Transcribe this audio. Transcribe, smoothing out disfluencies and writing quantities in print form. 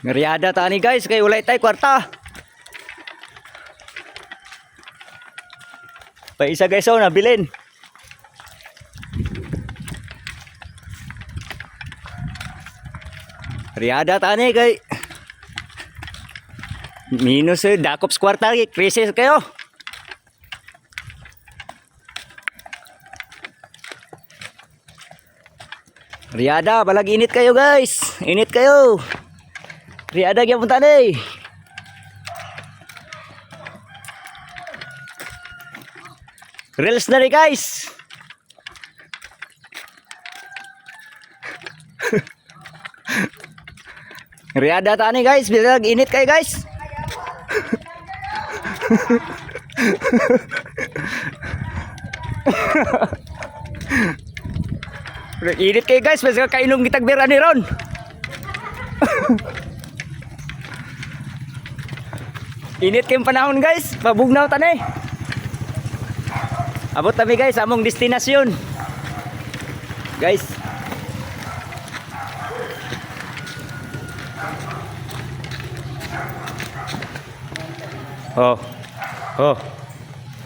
Meriada tani guys, kay ulay tay kwarta. Pa isa guys oh nabilin. Meriada tani kay minus dakop sa kwarta, krisis kayo. Riada, balag init kayo guys. Init kayo. Riada kaya punta na eh. Reels na rin guys. Riada tani guys, balag init kayo guys. Init kayo guys, mas kainom kitag bira ni Ron. Init kayong panahon guys, mabugnaw tanay. Abot kami guys, among destinasyon. Guys. Oh. Oh.